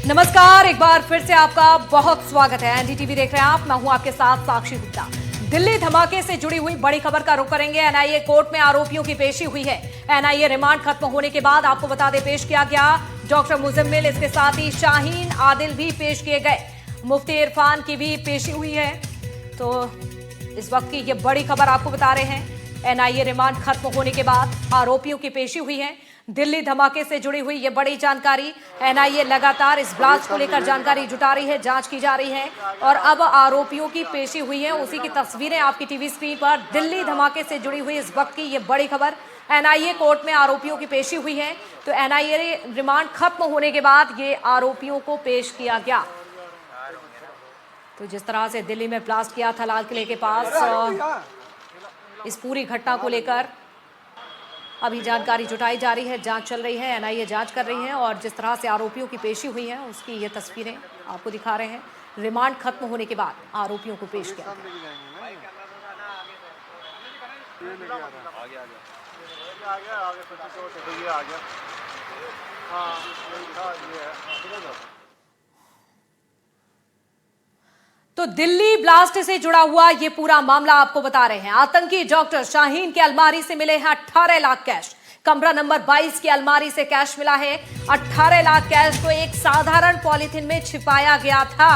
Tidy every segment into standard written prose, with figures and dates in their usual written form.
नमस्कार, एक बार फिर से आपका बहुत स्वागत है। एनडीटीवी देख रहे हैं आप, मैं हूं आपके साथ साक्षी गुप्ता। दिल्ली धमाके से जुड़ी हुई बड़ी खबर का रुख करेंगे। एनआईए कोर्ट में आरोपियों की पेशी हुई है। एनआईए रिमांड खत्म होने के बाद आपको बता दें पेश किया गया डॉक्टर मुजम्मिल, इसके साथ ही शाहीन आदिल भी पेश किए गए। मुफ्ती इरफान की भी पेशी हुई है। तो इस वक्त की ये बड़ी खबर आपको बता रहे हैं। एनआईए रिमांड खत्म होने के बाद आरोपियों की पेशी हुई है। दिल्ली धमाके से जुड़ी हुई ये बड़ी जानकारी। एनआईए लगातार इस ब्लास्ट को लेकर जानकारी जुटा रही है, जांच की जा रही है और अब आरोपियों की पेशी हुई है। उसी की तस्वीरें आपकी टीवी स्क्रीन पर। दिल्ली धमाके से जुड़ी हुई इस वक्त की ये बड़ी खबर। एनआईए कोर्ट में आरोपियों की पेशी हुई है। तो एनआईए रिमांड खत्म होने के बाद ये आरोपियों को पेश किया गया। तो जिस तरह से दिल्ली में ब्लास्ट किया था लाल किले के पास, इस पूरी घटना को लेकर अभी जानकारी जुटाई जा रही है, जांच चल रही है, एनआईए जांच कर रही है और जिस तरह से आरोपियों की पेशी हुई है उसकी ये तस्वीरें आपको दिखा रहे हैं। रिमांड खत्म होने के बाद आरोपियों को पेश किया तो दिल्ली ब्लास्ट से जुड़ा हुआ ये पूरा मामला आपको बता रहे हैं। आतंकी डॉक्टर शाहीन के अलमारी से मिले हैं 18 लाख कैश। कमरा नंबर 22 की अलमारी से कैश मिला है। 18 लाख कैश को एक साधारण पॉलीथिन में छिपाया गया था।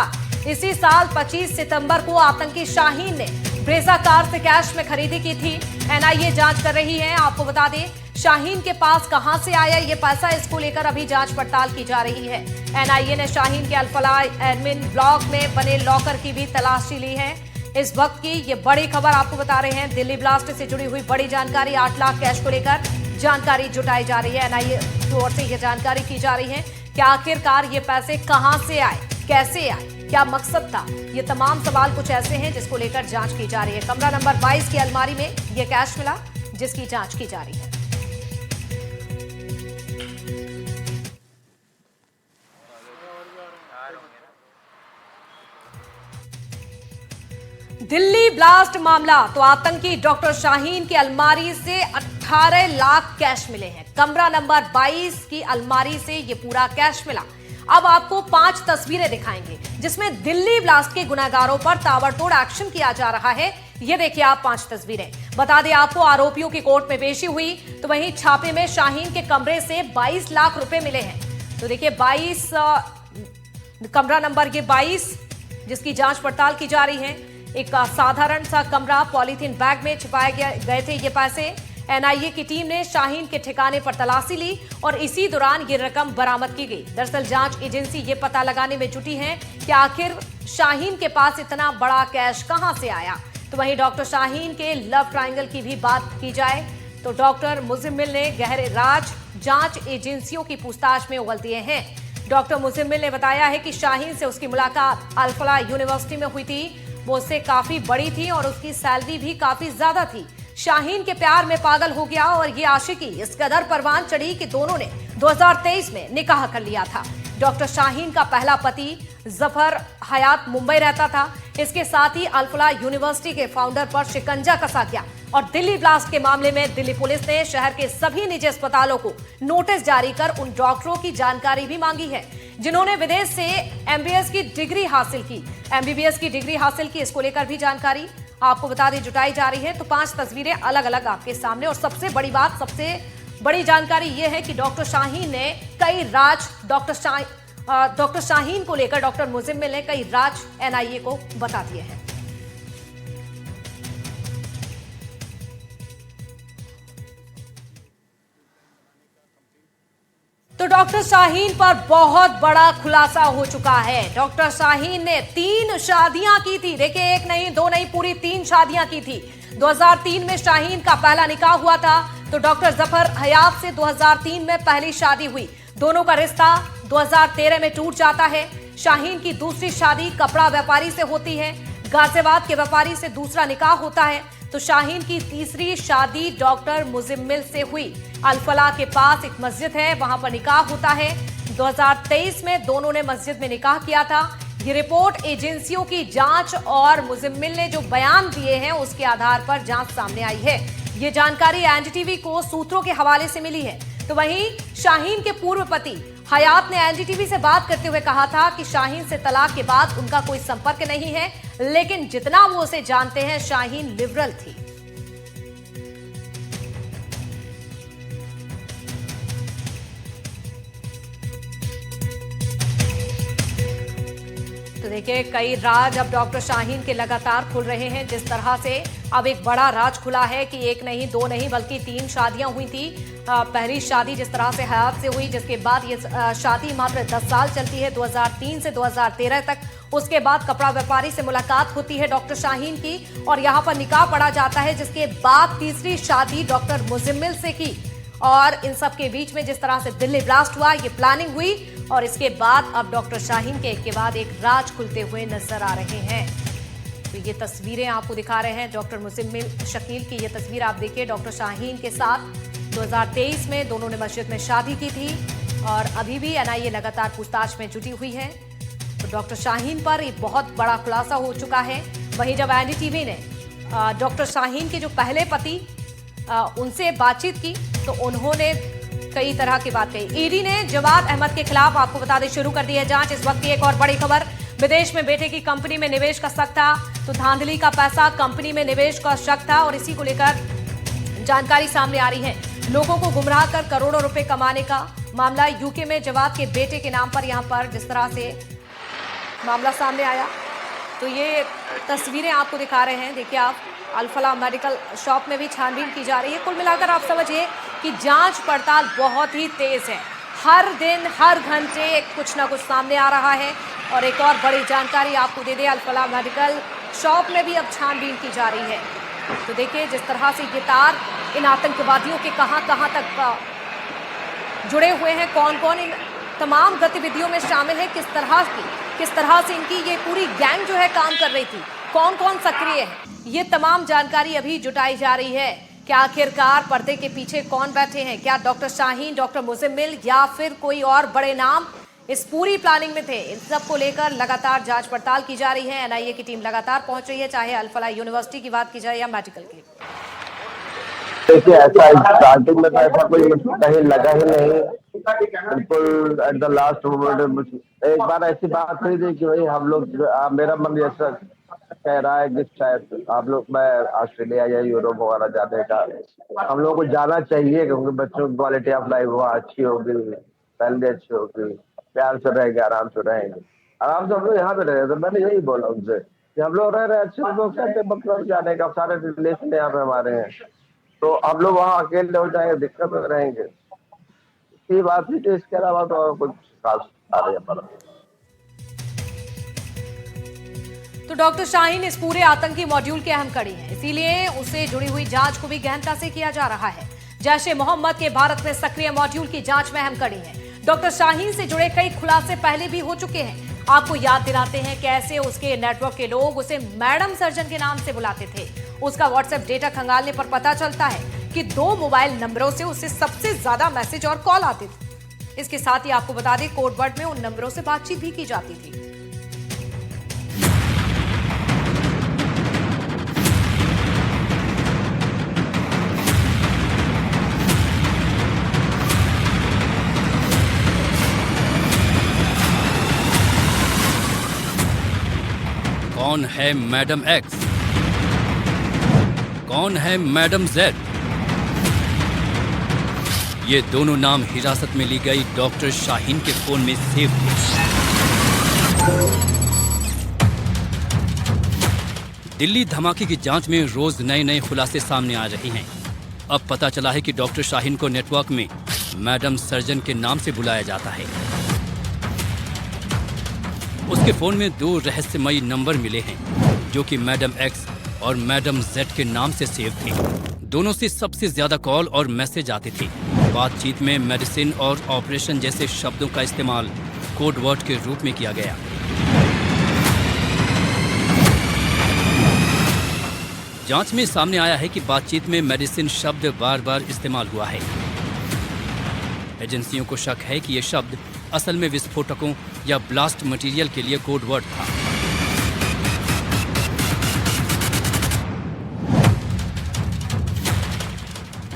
इसी साल 25 सितंबर को आतंकी शाहीन ने ब्रेजा कार से कैश में खरीदी की थी। एनआईए जांच कर रही है। आपको बता दें शाहीन के पास कहां से आया ये पैसा, इसको लेकर अभी जांच पड़ताल की जा रही है। एनआईए ने शाहीन के अल-फलाह एडमिन ब्लॉक में बने लॉकर की भी तलाशी ली है। इस वक्त की ये बड़ी खबर आपको बता रहे हैं। दिल्ली ब्लास्ट से जुड़ी हुई बड़ी जानकारी, 8 लाख कैश को लेकर जानकारी जुटाई जा रही है। एनआईए की ओर से यह जानकारी की जा रही है कि आखिरकार ये पैसे कहां से आए, कैसे आए, क्या मकसद था। ये तमाम सवाल कुछ ऐसे हैं जिसको लेकर जांच की जा रही है। कमरा नंबर 22 की अलमारी में यह कैश मिला जिसकी जांच की जा रही है। दिल्ली ब्लास्ट मामला, तो आतंकी डॉक्टर शाहीन की अलमारी से 18 लाख कैश मिले हैं। कमरा नंबर 22 की अलमारी से ये पूरा कैश मिला। अब आपको 5 तस्वीरें दिखाएंगे जिसमें दिल्ली ब्लास्ट के गुनहगारों पर ताबड़तोड़ एक्शन किया जा रहा है। ये देखिए आप 5 तस्वीरें। बता दें आपको आरोपियों की कोर्ट में पेशी हुई, तो वहीं छापे में शाहीन के कमरे से 22 लाख रुपए मिले हैं। तो देखिए 22 कमरा नंबर ये 22 जिसकी जांच पड़ताल की जा रही है। एक साधारण सा कमरा, पॉलीथीन बैग में छिपाए गए थे ये पैसे। एनआईए की टीम ने शाहीन के ठिकाने पर तलाशी ली और इसी दौरान ये रकम बरामद की गई। दरअसल जांच एजेंसी ये पता लगाने में जुटी है कि आखिर शाहीन के पास इतना बड़ा कैश कहां से आया। तो वहीं डॉक्टर शाहीन के लव ट्रायंगल की भी बात की जाए तो डॉक्टर मुजम्मिल ने गहरे राज जांच एजेंसियों की पूछताछ में उगल दिए हैं। डॉक्टर मुजम्मिल ने बताया है कि शाहीन से उसकी मुलाकात अल-फलाह यूनिवर्सिटी में हुई थी। वो उससे काफी बड़ी थी और उसकी सैलरी भी काफी ज्यादा थी। शाहीन के प्यार में पागल हो गया और ये आशिकी इस कदर परवान चढ़ी कि दोनों ने 2023 में निकाह कर लिया था। डॉक्टर शाहीन का पहला पति जफर हयात मुंबई रहता था। इसके साथ ही अल-फलाह यूनिवर्सिटी के फाउंडर पर शिकंजा कसा गया और दिल्ली ब्लास्ट के मामले में दिल्ली पुलिस ने शहर के सभी निजी अस्पतालों को नोटिस जारी कर उन डॉक्टरों की जानकारी भी मांगी है जिन्होंने विदेश से एमबीबीएस की डिग्री हासिल की। इसको लेकर भी जानकारी आपको बता दें जुटाई जा रही है। तो 5 तस्वीरें अलग अलग आपके सामने और सबसे बड़ी बात, सबसे बड़ी जानकारी यह है कि डॉक्टर शाहीन ने कई राज डॉक्टर शाहीन को लेकर डॉक्टर मुजम्मिल ने कई राज एनआईए को बता दिए हैं। तो डॉक्टर शाहीन पर बहुत बड़ा खुलासा हो चुका है। डॉक्टर शाहीन ने 3 शादियां की थी। देखिए 1 नहीं 2 नहीं, पूरी 3 शादियां की थी। 2003 में शाहीन का पहला निकाह हुआ था। तो डॉक्टर जफर हयात से 2003 में पहली शादी हुई। दोनों का रिश्ता 2013 में टूट जाता है। शाहीन की दूसरी शादी कपड़ा व्यापारी से होती है। गाजियाबाद के व्यापारी से दूसरा निकाह होता है। तो शाहीन की तीसरी शादी डॉक्टर मुजम्मिल से हुई। अल-फलाह के पास एक मस्जिद है, वहां पर निकाह होता है। 2023 में दोनों ने मस्जिद में निकाह किया था। ये रिपोर्ट एजेंसियों की जांच और मुजम्मिल ने जो बयान दिए हैं उसके आधार पर जांच सामने आई है। ये जानकारी एनडीटीवी को सूत्रों के हवाले से मिली है। तो वहीं शाहीन के पूर्व पति हयात ने एनडीटीवी से बात करते हुए कहा था कि शाहीन से तलाक के बाद उनका कोई संपर्क नहीं है, लेकिन जितना वो उसे जानते हैं शाहीन लिबरल थी। तो देखिए, कई राज अब डॉक्टर शाहीन के लगातार खुल रहे हैं। जिस तरह से अब एक बड़ा राज खुला है कि एक नहीं, दो नहीं, बल्कि 3 शादियां हुई थी। पहली शादी जिस तरह से हयात से हुई, जिसके बाद ये शादी मात्र 10 साल चलती है, 2003 से 2013 तक। उसके बाद कपड़ा व्यापारी से मुलाकात होती है डॉक्टर शाहीन की और यहाँ पर निकाह पड़ा जाता है, जिसके बाद तीसरी शादी डॉक्टर मुजम्मिल से की। और इन सब के बीच में जिस तरह से दिल्ली ब्लास्ट हुआ, ये प्लानिंग हुई और इसके बाद अब डॉक्टर शाहीन के एक के बाद एक राज खुलते हुए नजर आ रहे हैं। तो ये तस्वीरें आपको दिखा रहे हैं डॉक्टर मुजम्मिल शकील की। ये तस्वीर आप देखिए डॉक्टर शाहीन के साथ 2023 में दोनों ने मस्जिद में शादी की थी और अभी भी एनआईए लगातार पूछताछ में जुटी हुई है। तो डॉक्टर शाहीन पर एक बहुत बड़ा खुलासा हो चुका है। वहीं जब एनडीटीवी ने डॉक्टर शाहीन के जो पहले पति उनसे बातचीत की तो उन्होंने कई तरह की बात कही। ईडी ने जवाद अहमद के खिलाफ, आपको बता दें, शुरू कर दी है जांच। इस वक्त की एक और बड़ी खबर, विदेश में बेटे की कंपनी में निवेश का शक था, तो धांधली का पैसा कंपनी में निवेश का शक था और इसी को लेकर जानकारी सामने आ रही है। लोगों को गुमराह कर करोड़ों रुपए कमाने का मामला यूके में जवाद के बेटे के नाम पर यहां पर जिस तरह से मामला सामने आया, तो ये तस्वीरें आपको दिखा रहे हैं। देखिए आप, अल-फलाह मेडिकल शॉप में भी छानबीन की जा रही है। कुल मिलाकर आप समझिए कि जांच पड़ताल बहुत ही तेज है। हर दिन हर घंटे कुछ ना कुछ सामने आ रहा है। और एक और बड़ी जानकारी आपको दे दें, अल-फलाह मेडिकल शॉप में भी अब छानबीन की जा रही है। तो देखिए जिस तरह से ये तार इन आतंकवादियों के कहां तक जुड़े हुए हैं, कौन कौन इन तमाम गतिविधियों में शामिल है, किस तरह से इनकी ये पूरी गैंग जो है काम कर रही थी, कौन कौन सक्रिय है, ये तमाम जानकारी अभी जुटाई जा रही है। क्या आखिरकार पर्दे के पीछे कौन बैठे हैं? क्या डॉक्टर शाहीन, डॉक्टर मुजम्मिल या फिर कोई और बड़े नाम इस पूरी प्लानिंग में थे? इन सब को लेकर लगातार जांच पड़ताल की जा रही है। एनआईए की टीम लगातार पहुंच रही है, चाहे अल-फलाह यूनिवर्सिटी की बात की जाए या मेडिकल की। देखिए, ऐसा स्टार्टिंग में तो ऐसा कोई कहीं लगा ही नहीं, बिल्कुल एट द लास्ट मोमेंट एक बार ऐसी बात हुई थी कि भाई हम लोग, मेरा मन ऐसा कह रहा है कि शायद आप लोग, मैं ऑस्ट्रेलिया या यूरोप वगैरह जाने का हम लोगों को जाना चाहिए, क्योंकि बच्चों की क्वालिटी ऑफ लाइफ वहाँ अच्छी होगी, सैलरी अच्छी होगी, प्यार से रहेंगे, आराम से रहेंगे। आराम से हम लोग यहाँ पे रहे, तो मैंने यही बोला उनसे कि हम लोग रह रहे अच्छे लोग, कहते मतलब जाने का, सारे रिलेशन यहाँ पे हमारे हैं, तो हम लोग वहाँ अकेले हो जाएंगे, दिक्कत में रहेंगे। ये बात थी, तो इसके अलावा तो और कुछ खास आ रही है। तो डॉक्टर शाहीन इस पूरे आतंकी मॉड्यूल के अहम कड़ी हैं, इसीलिए उससे जुड़ी हुई जांच को भी गहनता से किया जा रहा है। जैश-ए-मोहम्मद के भारत में सक्रिय मॉड्यूल की जांच में अहम कड़ी है। डॉक्टर शाहीन से जुड़े कई खुलासे पहले भी हो चुके हैं। आपको याद दिलाते हैं कैसे उसके नेटवर्क के लोग उसे मैडम सर्जन के नाम से बुलाते थे। उसका व्हाट्सएप डेटा खंगालने पर पता चलता है कि 2 मोबाइल नंबरों से उसे सबसे ज्यादा मैसेज और कॉल आते थे। इसके साथ ही आपको बता दें, कोड वर्ड में उन नंबरों से बातचीत भी की जाती थी। कौन है मैडम एक्स? कौन है मैडम जेड? ये दोनों नाम हिरासत में ली गई डॉक्टर शाहीन के फोन में सेव थे। दिल्ली धमाके की जांच में रोज नए नए खुलासे सामने आ रहे हैं। अब पता चला है कि डॉक्टर शाहीन को नेटवर्क में मैडम सर्जन के नाम से बुलाया जाता है। उसके फोन में 2 रहस्यमयी नंबर मिले हैं जो कि मैडम एक्स और मैडम जेड के नाम से सेव थे। दोनों से सबसे ज्यादा कॉल और मैसेज आते थे। बातचीत में मेडिसिन और ऑपरेशन जैसे शब्दों का इस्तेमाल कोड वर्ड के रूप में किया गया। जांच में सामने आया है कि बातचीत में मेडिसिन शब्द बार बार इस्तेमाल हुआ है। एजेंसियों को शक है कि यह शब्द असल में विस्फोटकों या ब्लास्ट मटेरियल के लिए कोड वर्ड था।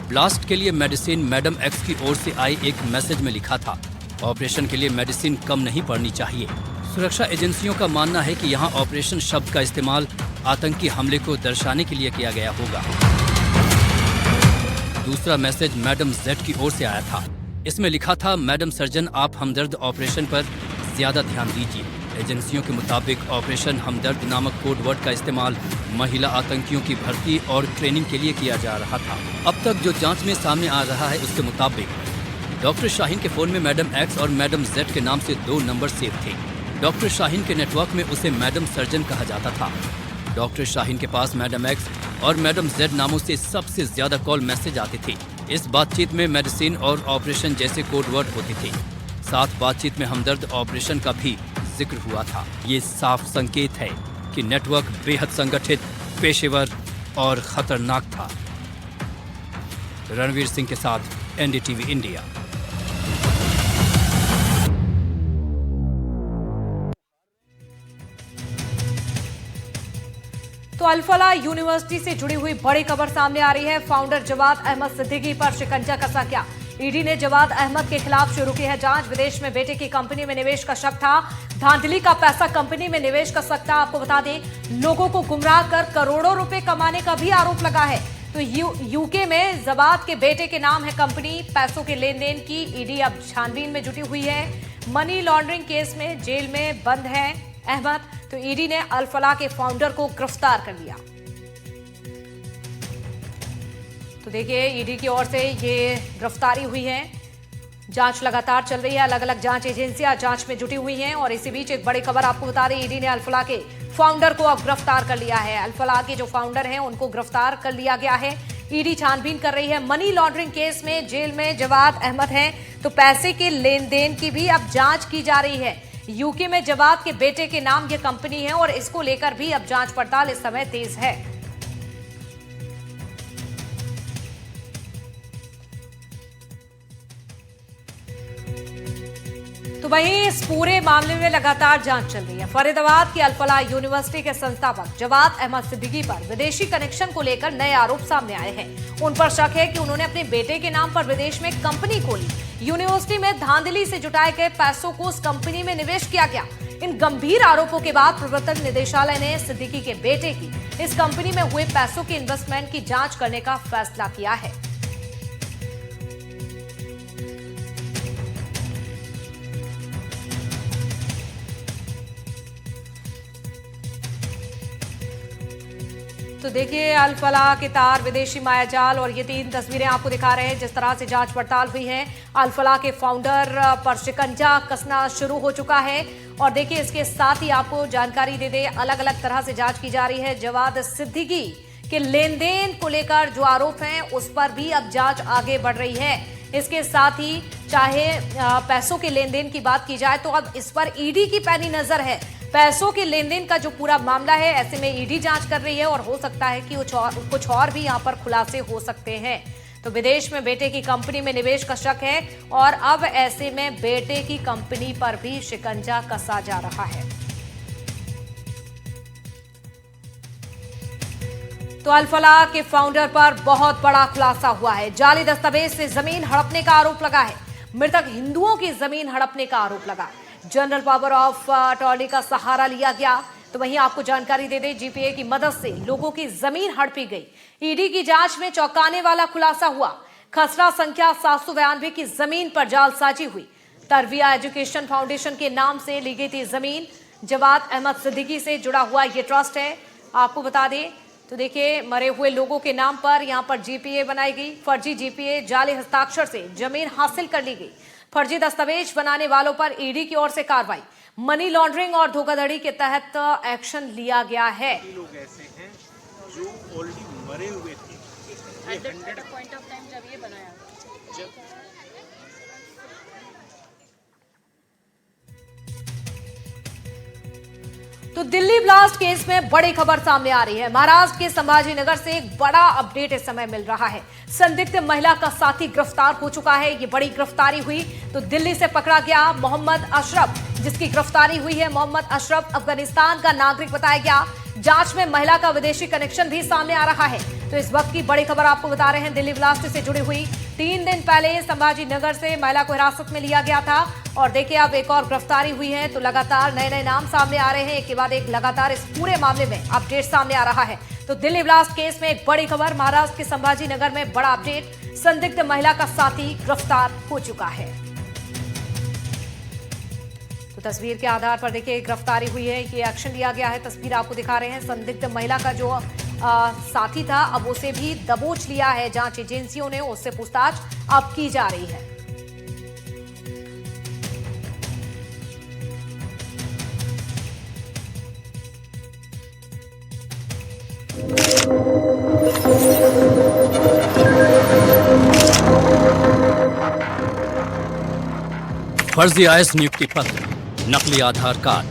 ब्लास्ट के लिए मेडिसिन मैडम एक्स की ओर से आई एक मैसेज में लिखा था ऑपरेशन के लिए मेडिसिन कम नहीं पड़नी चाहिए। सुरक्षा एजेंसियों का मानना है कि यहाँ ऑपरेशन शब्द का इस्तेमाल आतंकी हमले को दर्शाने के लिए किया गया होगा। दूसरा मैसेज मैडम जेड की ओर से आया था। इसमें लिखा था, मैडम सर्जन आप हमदर्द ऑपरेशन पर ज्यादा ध्यान दीजिए। एजेंसियों के मुताबिक ऑपरेशन हमदर्द नामक कोड वर्ड का इस्तेमाल महिला आतंकियों की भर्ती और ट्रेनिंग के लिए किया जा रहा था। अब तक जो जांच में सामने आ रहा है उसके मुताबिक डॉक्टर शाहीन के फोन में मैडम एक्स और मैडम जेड के नाम से 2 number save the. Doctor Shaheen के नेटवर्क में उसे मैडम सर्जन कहा जाता था। डॉक्टर शाहीन के पास मैडम एक्स और मैडम जेड नामों से सबसे ज्यादा कॉल मैसेज आते थे। इस बातचीत में मेडिसिन और ऑपरेशन जैसे कोड वर्ड होते थे। साथ बातचीत में हमदर्द ऑपरेशन का भी जिक्र हुआ था। ये साफ संकेत है कि नेटवर्क बेहद संगठित, पेशेवर और खतरनाक था। रणवीर सिंह के साथ एनडीटीवी इंडिया। तो अल-फलाह यूनिवर्सिटी से जुड़ी हुई बड़ी खबर सामने आ रही है। फाउंडर जवाद अहमद सिद्दीकी पर शिकंजा कसा गया। ईडी ने जवाद अहमद के खिलाफ शुरू की है जांच। विदेश में बेटे की कंपनी में निवेश का शक था। धांधली का पैसा कंपनी में निवेश कर सकता। आपको बता दें, लोगों को गुमराह कर करोड़ों रुपए कमाने का भी आरोप लगा है। तो यूके में जवाद के बेटे के नाम है कंपनी। पैसों के लेन देन की ईडी अब छानबीन में जुटी हुई है। मनी लॉन्ड्रिंग केस में जेल में बंद है अहमद। तो ईडी ने अल-फलाह के फाउंडर को गिरफ्तार कर लिया। तो देखिए, ईडी की ओर से ये गिरफ्तारी हुई है। जांच लगातार चल रही है। अलग अलग जांच एजेंसियां जांच में जुटी हुई हैं। और इसी बीच एक बड़ी खबर आपको बता रही, ईडी ने अल-फलाह के फाउंडर को अब गिरफ्तार कर लिया है। अल-फलाह के जो फाउंडर हैं उनको गिरफ्तार कर लिया गया है। ईडी छानबीन कर रही है। मनी लॉन्ड्रिंग केस में जेल में जवाद अहमद हैं। तो पैसे के लेन देन की भी अब जांच की जा रही है। यूके में जवाद के बेटे के नाम ये कंपनी है और इसको लेकर भी अब जांच पड़ताल इस समय तेज है। तो वहीं इस पूरे मामले में लगातार जांच चल रही है। फरीदाबाद की अल-फलाह यूनिवर्सिटी के संस्थापक जवाद अहमद सिद्दीकी पर विदेशी कनेक्शन को लेकर नए आरोप सामने आए हैं। उन पर शक है कि उन्होंने अपने बेटे के नाम पर विदेश में कंपनी खोली। यूनिवर्सिटी में धांधली से जुटाए गए पैसों को उस कंपनी में निवेश किया गया। इन गंभीर आरोपों के बाद प्रवर्तन निदेशालय ने सिद्दीकी के बेटे की इस कंपनी में हुए पैसों के इन्वेस्टमेंट की जांच करने का फैसला किया है। तो देखिए, अल-फलाह के तार, विदेशी मायाजाल और ये 3 तस्वीरें आपको दिखा रहे हैं जिस तरह से जांच पड़ताल हुई है। अल-फलाह के फाउंडर पर शिकंजा कसना शुरू हो चुका है। और देखिए, इसके साथ ही आपको जानकारी दे दे, अलग अलग तरह से जांच की जा रही है। जवाद सिद्दीकी के लेन देन को लेकर जो आरोप हैं उस पर भी अब जांच आगे बढ़ रही है। इसके साथ ही चाहे पैसों के लेन देन की बात की जाए तो अब इस पर ईडी की पैनी नजर है। पैसों के लेन देन का जो पूरा मामला है, ऐसे में ईडी जांच कर रही है और हो सकता है कि कुछ और भी यहां पर खुलासे हो सकते हैं। तो विदेश में बेटे की कंपनी में निवेश का शक है और अब ऐसे में बेटे की कंपनी पर भी शिकंजा कसा जा रहा है। तो अल-फलाह के फाउंडर पर बहुत बड़ा खुलासा हुआ है। जाली दस्तावेज से जमीन हड़पने का आरोप लगा है। मृतक हिंदुओं की जमीन हड़पने का आरोप लगा। जनरल पावर ऑफ अटॉर्नी का सहारा लिया गया। तो वहीं आपको जानकारी दे दें, जीपीए की मदद से लोगों की जमीन हड़पी गई। ईडी की जांच में चौंकाने वाला खुलासा हुआ। खसरा संख्या 792 की जमीन पर जालसाजी हुई। तरबिया एजुकेशन फाउंडेशन के नाम से ली गई थी जमीन। जवाद अहमद सिद्दीकी से जुड़ा हुआ ये ट्रस्ट है, आपको बता दें। तो देखिए, मरे हुए लोगों के नाम पर यहां पर जीपीए बनाई गई। फर्जी जीपीए, जाली हस्ताक्षर से जमीन हासिल कर ली गई। फर्जी दस्तावेज बनाने वालों पर ईडी की ओर से कार्रवाई। मनी लॉन्ड्रिंग और धोखाधड़ी के तहत एक्शन लिया गया है। लोग ऐसे हैं जो ऑलरेडी मरे हुए थे। At the point of time जब ये बनाया, तो दिल्ली ब्लास्ट केस में बड़ी खबर सामने आ रही है। महाराष्ट्र के संभाजीनगर से एक बड़ा अपडेट इस समय मिल रहा है। संदिग्ध महिला का साथी गिरफ्तार हो चुका है। ये बड़ी गिरफ्तारी हुई। तो दिल्ली से पकड़ा गया मोहम्मद अशरफ, जिसकी गिरफ्तारी हुई है। मोहम्मद अशरफ अफगानिस्तान का नागरिक बताया गया। जांच में महिला का विदेशी कनेक्शन भी सामने आ रहा है। तो इस वक्त की बड़ी खबर आपको बता रहे हैं, दिल्ली ब्लास्ट से जुड़ी हुई। 3 दिन पहले संभाजी नगर से महिला को हिरासत में लिया गया था और देखिए अब एक और गिरफ्तारी हुई है। तो लगातार नए नए नाम सामने आ रहे हैं, एक के बाद एक लगातार इस पूरे मामले में अपडेट सामने आ रहा है। तो दिल्ली ब्लास्ट केस में एक बड़ी खबर, महाराष्ट्र के संभाजी नगर में बड़ा अपडेट, संदिग्ध महिला का साथी गिरफ्तार हो चुका है। तो तस्वीर के आधार पर देखिए गिरफ्तारी हुई है, ये एक्शन लिया गया है। तस्वीर आपको दिखा रहे हैं, संदिग्ध महिला का जो साथी था अब उसे भी दबोच लिया है जांच एजेंसियों ने, उससे पूछताछ अब की जा रही है। फर्जी आईएएस नियुक्ति पत्र, नकली आधार कार्ड,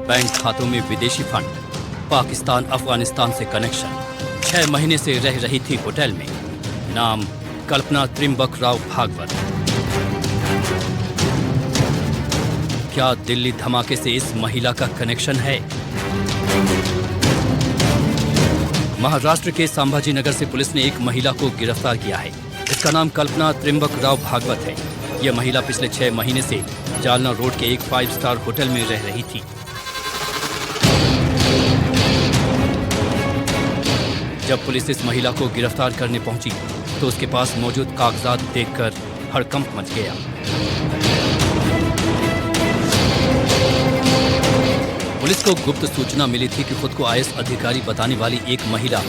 बैंक खातों में विदेशी फंड, पाकिस्तान अफगानिस्तान से कनेक्शन, 6 महीने से रह रही थी होटल में, नाम कल्पना त्रिंबक राव भागवत। क्या दिल्ली धमाके से इस महिला का कनेक्शन है? महाराष्ट्र के संभाजी नगर से पुलिस ने एक महिला को गिरफ्तार किया है। इसका नाम कल्पना त्रिंबक राव भागवत है। यह महिला पिछले 6 महीने से जालना रोड के एक 5 स्टार होटल में रह रही थी। जब पुलिस इस महिला को गिरफ्तार करने पहुंची तो उसके पास मौजूद कागजात देखकर हड़कंप मच गया। पुलिस को गुप्त सूचना मिली थी कि खुद को आईएएस अधिकारी बताने वाली एक महिला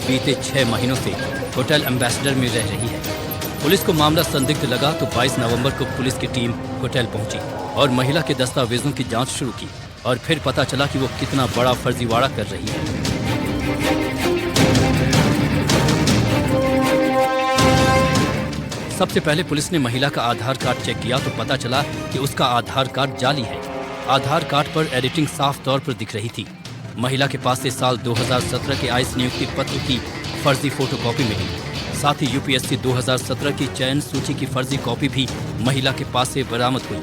बीते 6 महीनों से होटल एम्बेसडर में रह रही है। पुलिस को मामला संदिग्ध लगा तो 22 नवंबर को पुलिस की टीम होटल पहुंची और महिला के दस्तावेजों की जांच शुरू की और फिर पता चला कि वो कितना बड़ा फर्जीवाड़ा कर रही है। सबसे पहले पुलिस ने महिला का आधार कार्ड चेक किया तो पता चला कि उसका आधार कार्ड जाली है। आधार कार्ड पर एडिटिंग साफ तौर पर दिख रही थी। महिला के पास से साल 2017 के आईएएस नियुक्ति पत्र की फर्जी फोटोकॉपी मिली। साथ ही यूपीएससी 2017 की चयन सूची की फर्जी कॉपी भी महिला के पास से बरामद हुई।